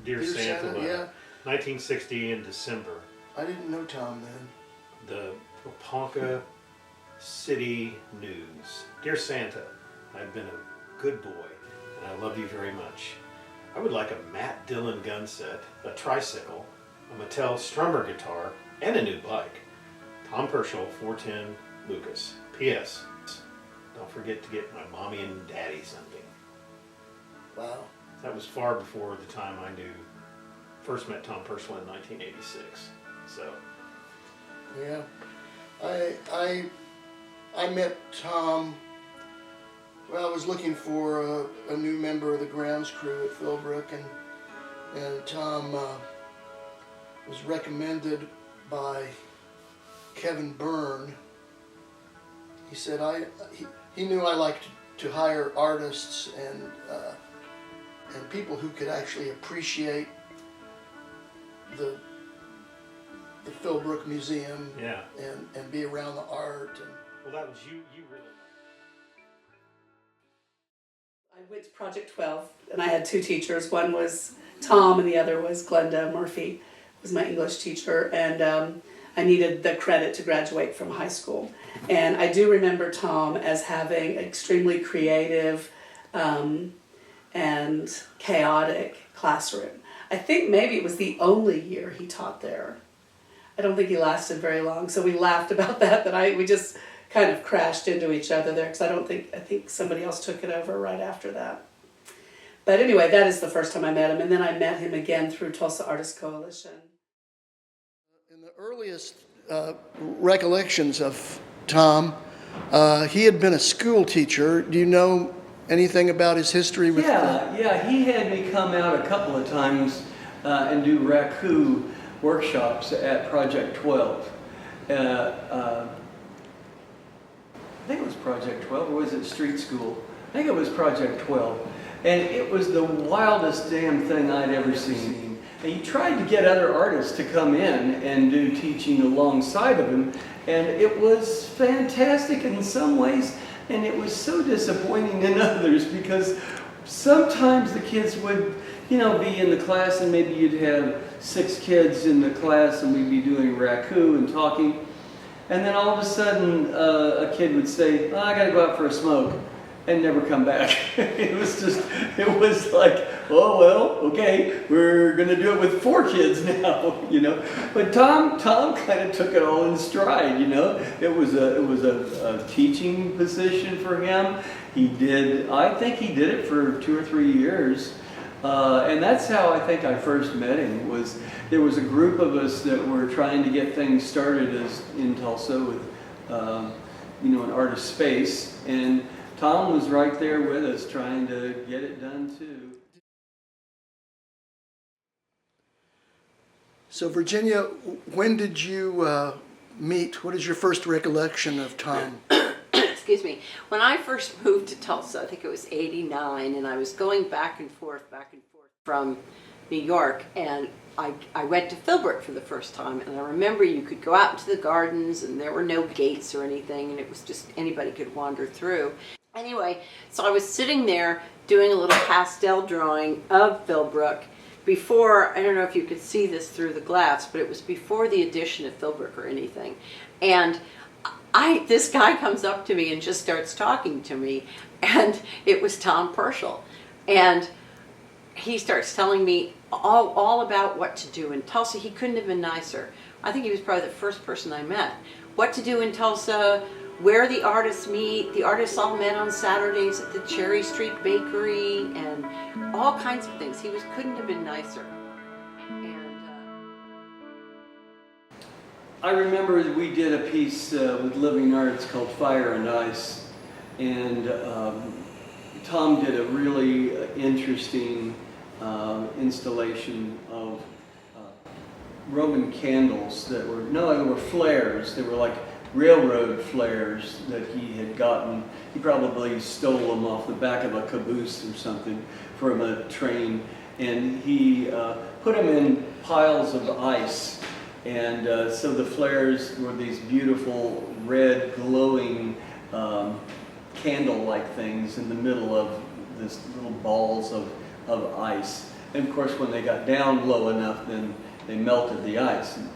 Dear Santa letter. Yeah. 1960 in December. I didn't know Tom then. The Waponka City News. Dear Santa, I've been a good boy and I love you very much. I would like a Matt Dillon gun set, a tricycle, a Mattel Strummer guitar, and a new bike. Tom Pershall, 410 Lucas. P.S. Don't forget to get my mommy and daddy something. Wow. That was far before the time I first met Tom Pershall in 1986. So. Yeah. I met Tom. Well, I was looking for a new member of the grounds crew at Philbrook, and Tom was recommended by Kevin Byrne. He said he knew I liked to hire artists and people who could actually appreciate the Philbrook Museum, yeah, and be around the art. And well, that was you really. I went to Project 12, and I had two teachers. One was Tom, and the other was Glenda Murphy, who was my English teacher, and I needed the credit to graduate from high school. And I do remember Tom as having an extremely creative and chaotic classroom. I think maybe it was the only year he taught there. I don't think he lasted very long, so we laughed about that we just kind of crashed into each other there, because I think somebody else took it over right after that. But anyway, that is the first time I met him, and then I met him again through Tulsa Artist Coalition. In the earliest recollections of Tom, he had been a school teacher. Do you know anything about his history with Yeah, he had me come out a couple of times and do raku workshops at Project 12. I think it was Project 12, or was it Street School? I think it was Project 12. And it was the wildest damn thing I'd ever seen. And he tried to get other artists to come in and do teaching alongside of him, and it was fantastic in some ways, and it was so disappointing in others, because sometimes the kids would, be in the class, and maybe you'd have 6 kids in the class, and we'd be doing raku and talking, and then all of a sudden a kid would say, I gotta go out for a smoke, and never come back. It was like, oh well, okay, we're gonna do it with 4 kids now, But Tom kind of took it all in stride, It was a teaching position for him. I think he did it for 2 or 3 years. And that's how I think I first met him. There was a group of us that were trying to get things started in Tulsa with, an artist space, and Tom was right there with us trying to get it done too. So Virginia, when did you meet? What is your first recollection of Tom? Excuse me. When I first moved to Tulsa, I think it was '89, and I was going back and forth from New York, and I went to Philbrook for the first time, and I remember you could go out into the gardens, and there were no gates or anything, and it was just anybody could wander through. Anyway, so I was sitting there doing a little pastel drawing of Philbrook before, I don't know if you could see this through the glass, but it was before the addition of Philbrook or anything. And this guy comes up to me and just starts talking to me, and it was Tom Pershall. And he starts telling me all about what to do in Tulsa. He couldn't have been nicer. I think he was probably the first person I met. What to do in Tulsa, where the artists meet. The artists all met on Saturdays at the Cherry Street Bakery, and all kinds of things. He couldn't have been nicer. And I remember we did a piece with Living Arts called Fire and Ice, and Tom did a really interesting installation of Roman candles that were, they were flares. They were like railroad flares that he had gotten. He probably stole them off the back of a caboose or something from a train, and he put them in piles of ice. And so the flares were these beautiful red glowing candle-like things in the middle of this little balls of ice. And of course, when they got down low enough, then they melted the ice. And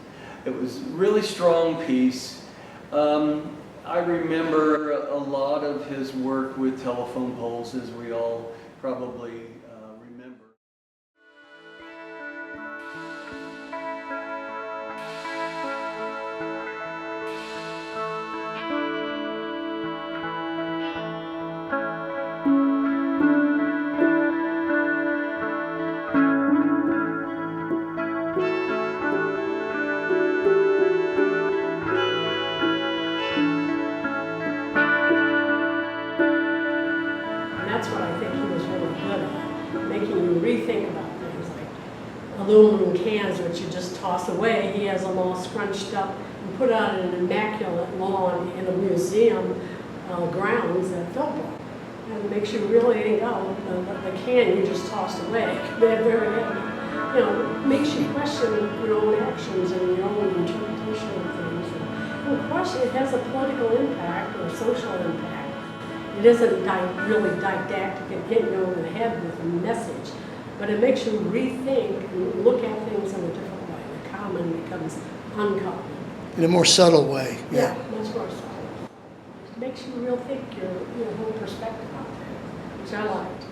it was a really strong piece. I remember a lot of his work with telephone poles, as we all probably remember. That's what I think he was really good at, making you rethink about things like aluminum cans, which you just toss away. He has them all scrunched up and put out in an immaculate lawn in a museum grounds at Philbrook. And it makes you really think, oh, the can you just tossed away. They're very, makes you question your own actions and your own interpretation of things. And of course, it has a political impact or a social impact. It isn't really didactic and hitting you over the head with a message, but it makes you rethink and look at things in a different way. The common becomes uncommon. In a more subtle way, yeah. Much more subtle. It makes you real think your whole perspective on things, which I liked.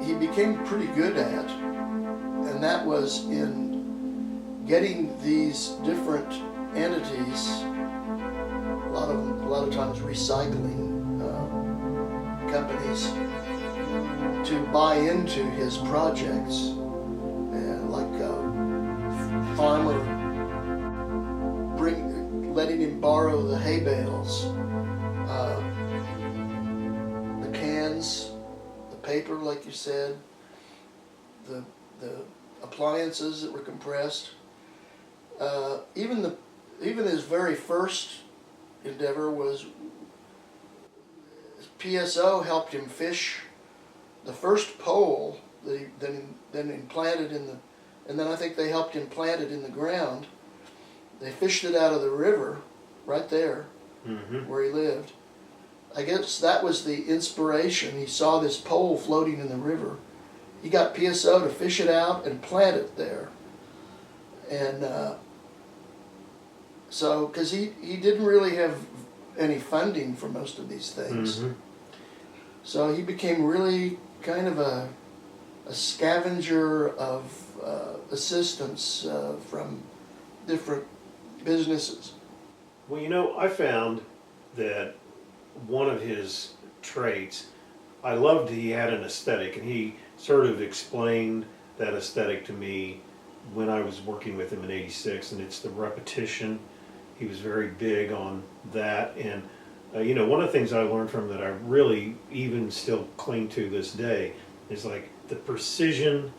He became pretty good at, and that was in getting these different entities, a lot of times recycling companies, to buy into his projects, like farmer letting him borrow the hay bales, the cans, the paper, like you said, the appliances that were compressed. Even his very first endeavor was PSO helped him fish the first pole that he then implanted and then I think they helped him plant it in the ground. They fished it out of the river right there where he lived. I guess that was the inspiration. He saw this pole floating in the river. He got PSO to fish it out and plant it there. And so, because he didn't really have any funding for most of these things. So he became really kind of a scavenger of assistance from different businesses. Well, I found that one of his traits, I loved he had an aesthetic, and he sort of explained that aesthetic to me when I was working with him in '86, and it's the repetition. He was very big on that, and one of the things I learned from him that I really even still cling to this day is like the precision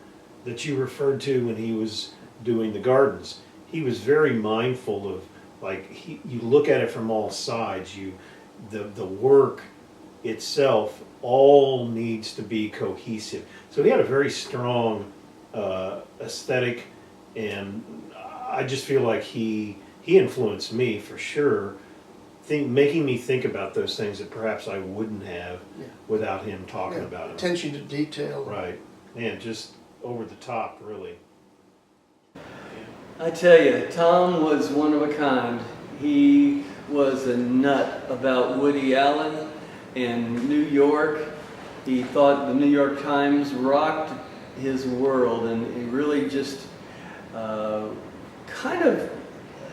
that you referred to when he was doing the gardens. He was very mindful of, like, you look at it from all sides. The work itself all needs to be cohesive. So he had a very strong aesthetic, and I just feel like he influenced me for sure, making me think about those things that perhaps I wouldn't have without him talking about them. Attention to detail. Right. Man, just over the top, really. I tell you, Tom was one of a kind. He was a nut about Woody Allen and New York. He thought the New York Times rocked his world, and he really just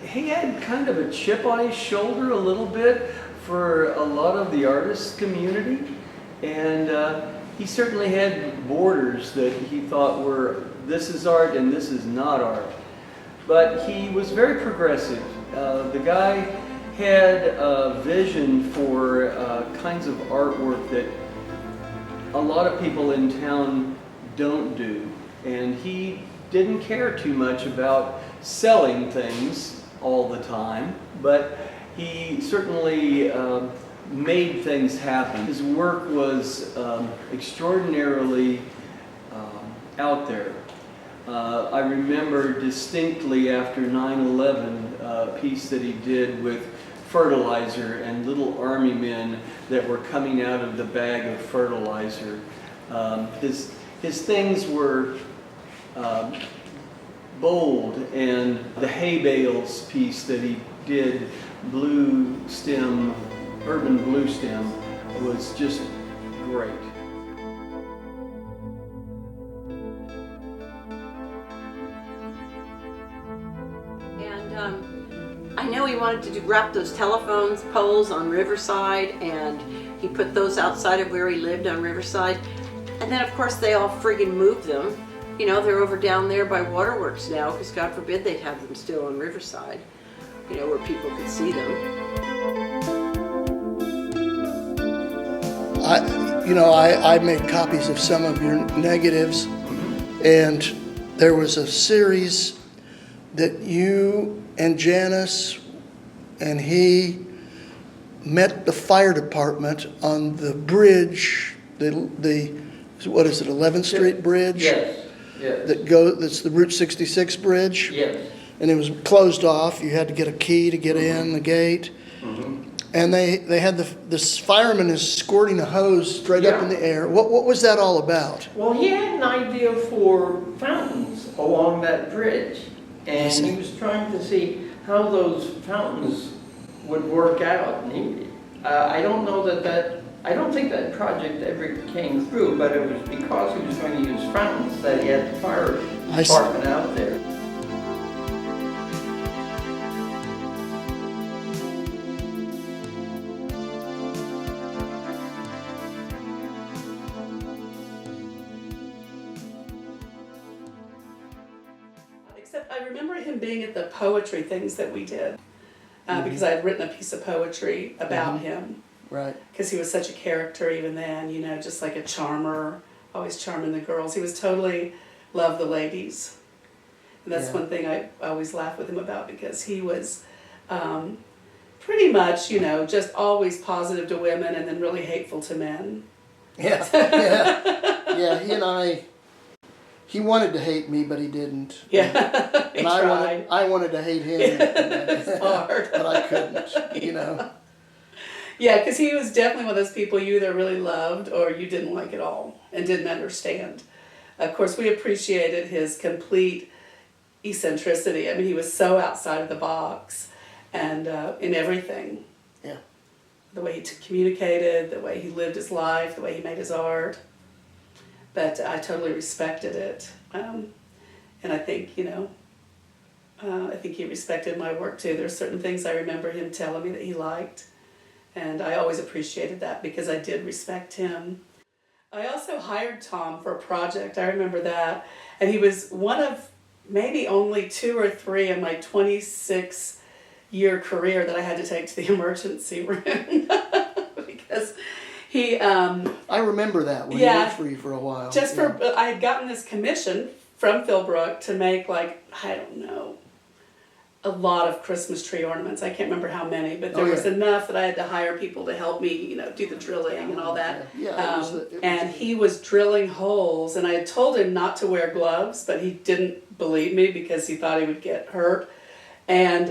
he had kind of a chip on his shoulder a little bit for a lot of the artist community, and he certainly had borders that he thought were, this is art and this is not art. But he was very progressive. The guy had a vision for kinds of artwork that a lot of people in town don't do, and he didn't care too much about selling things all the time, but he certainly made things happen. His work was extraordinarily out there. I remember distinctly after 9/11 a piece that he did with fertilizer and little army men that were coming out of the bag of fertilizer. his things were bold, and the hay bales piece that he did, urban blue stem, was just great. I know he wanted to wrap those telephone poles on Riverside, and he put those outside of where he lived on Riverside. And then, of course, they all friggin' moved them. You know, they're over down there by Waterworks now, because God forbid they'd have them still on Riverside, you know, where people could see them. I made copies of some of your negatives, and there was a series that you and Janice and he met the fire department on the bridge, the what is it, 11th Street Bridge? Yes, yes. That's the Route 66 bridge? Yes. And it was closed off. You had to get a key to get in the gate. Mm-hmm. And they had this fireman is squirting a hose straight up in the air. What was that all about? Well, he had an idea for fountains along that bridge, and he was trying to see how those fountains would work out. And I don't think that project ever came through, but it was because he was going to use fountains that he had the fire department out there. Except I remember him being at the poetry things that we did, because I had written a piece of poetry about him. Right. Because he was such a character even then, you know, just like a charmer, always charming the girls. He was totally loved the ladies. And that's one thing I always laugh with him about, because he was pretty much, you know, just always positive to women and then really hateful to men. Yeah, yeah. He wanted to hate me, but he didn't. Yeah, he and tried. I wanted to hate him. It's hard. But I couldn't, you know. Yeah, because he was definitely one of those people you either really loved or you didn't like at all and didn't understand. Of course, we appreciated his complete eccentricity. I mean, he was so outside of the box and in everything. Yeah. The way he communicated, the way he lived his life, the way he made his art. But I totally respected it. And I think, you know, I think he respected my work too. There's certain things I remember him telling me that he liked. And I always appreciated that because I did respect him. I also hired Tom for a project. I remember that. And he was one of maybe only 2 or 3 in my 26-year career that I had to take to the emergency room. Because he... I remember that when he worked for you for a while. I had gotten this commission from Philbrook to make, like, I don't know, a lot of Christmas tree ornaments. I can't remember how many, but there was enough that I had to hire people to help me, you know, do the drilling and all that. And he was drilling holes, and I had told him not to wear gloves, but he didn't believe me because he thought he would get hurt. And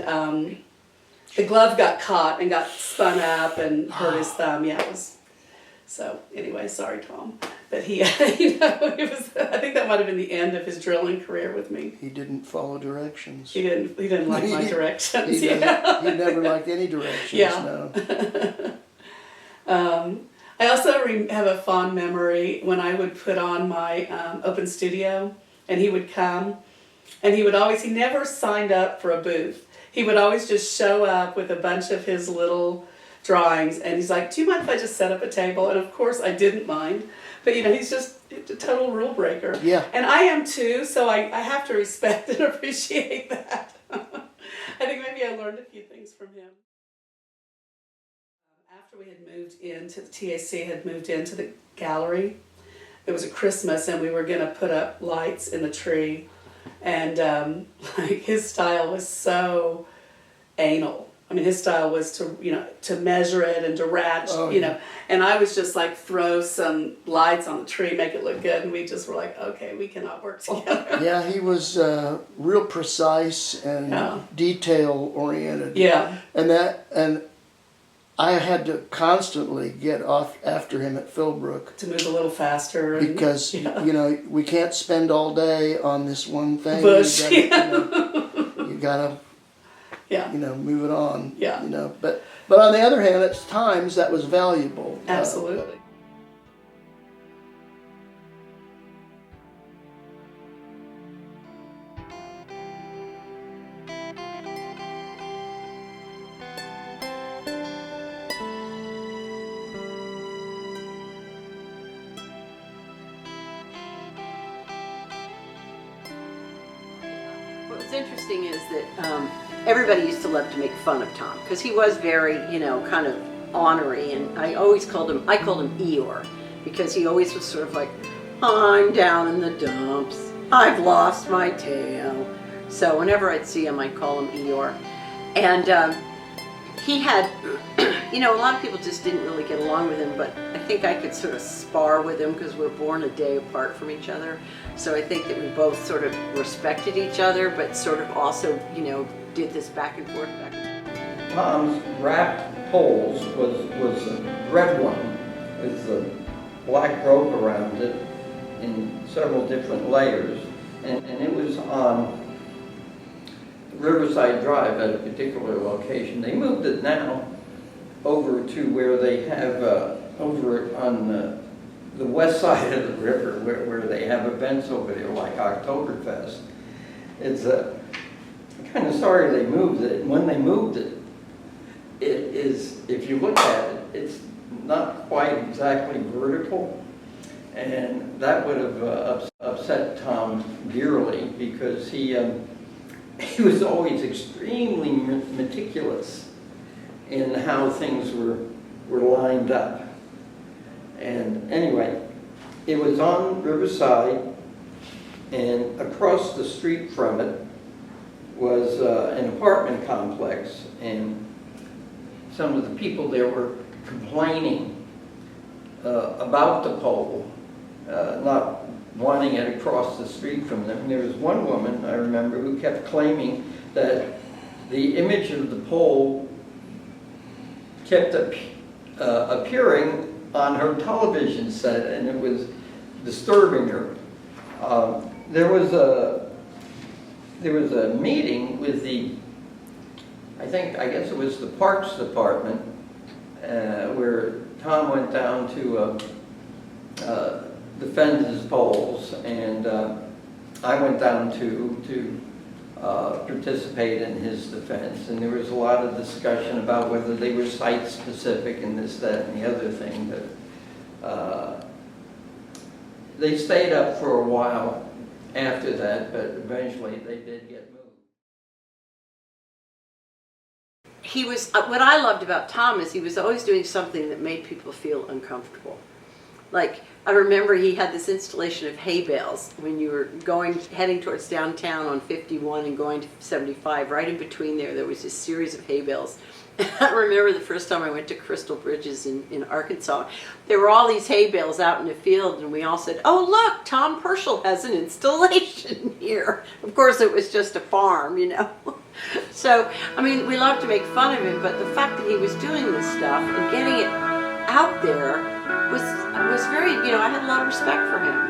the glove got caught and got spun up and hurt his thumb. Yeah, it was. So anyway, sorry, Tom. But he, you know, it was. I think that might have been the end of his drilling career with me. He didn't follow directions. He didn't like my directions. He never liked any directions. Yeah. No. I also have a fond memory when I would put on my open studio, and he would come, and he never signed up for a booth. He would always just show up with a bunch of his little drawings, and he's like, "Do you mind if I just set up a table?" And of course I didn't mind, but you know, he's just a total rule breaker. Yeah. And I am too, so I have to respect and appreciate that. I think maybe I learned a few things from him. After we had moved into the TAC, had moved into the gallery, it was a Christmas, and we were going to put up lights in the tree, and like his style was so anal. I mean, his style was to measure it and to ratchet, and I was just like, throw some lights on the tree, make it look good, and we just were like, okay, we cannot work together. Yeah, he was real precise and detail oriented. Yeah. And I had to constantly get off after him at Philbrook To move a little faster. And, because yeah. you know we can't spend all day on this one thing. Bush, You gotta Yeah. move it on. Yeah. But on the other hand, at times that was valuable. Absolutely. What was interesting is that everybody used to love to make fun of Tom because he was very, kind of ornery, and I called him Eeyore because he always was sort of like, I'm down in the dumps, I've lost my tail. So whenever I'd see him, I'd call him Eeyore. And he had, a lot of people just didn't really get along with him, but I think I could sort of spar with him because we're born a day apart from each other. So I think that we both sort of respected each other, but sort of also, did this back and forth, back and forth. Tom's wrapped poles was a red one with a black rope around it in several different layers, and it was on Riverside Drive at a particular location. They moved it now over to where they have over on the west side of the river where they have events over there like Oktoberfest. It's I'm kind of sorry they moved it. When they moved it, it is, if you look at it, it's not quite exactly vertical, and that would have upset Tom dearly because he was always extremely meticulous in how things were lined up. And anyway, it was on Riverside, and across the street from it was an apartment complex, and some of the people there were complaining about the pole, not wanting it across the street from them. And there was one woman, I remember, who kept claiming that the image of the pole kept appearing on her television set, and it was disturbing her. There was a meeting with I guess it was the Parks Department, where Tom went down to defend his poles, and I went down to participate in his defense, and there was a lot of discussion about whether they were site-specific and this, that, and the other thing. But they stayed up for a while after that, but eventually they did get moved. He was, what I loved about Tom is he was always doing something that made people feel uncomfortable. Like, I remember he had this installation of hay bales when you were heading towards downtown on 51 and going to 75. Right in between there was this series of hay bales. And I remember the first time I went to Crystal Bridges in Arkansas, there were all these hay bales out in the field, and we all said, oh look, Tom Pershall has an installation here. Of course it was just a farm, So, I mean, we loved to make fun of him, but the fact that he was doing this stuff and getting it out there was very, I had a lot of respect for him.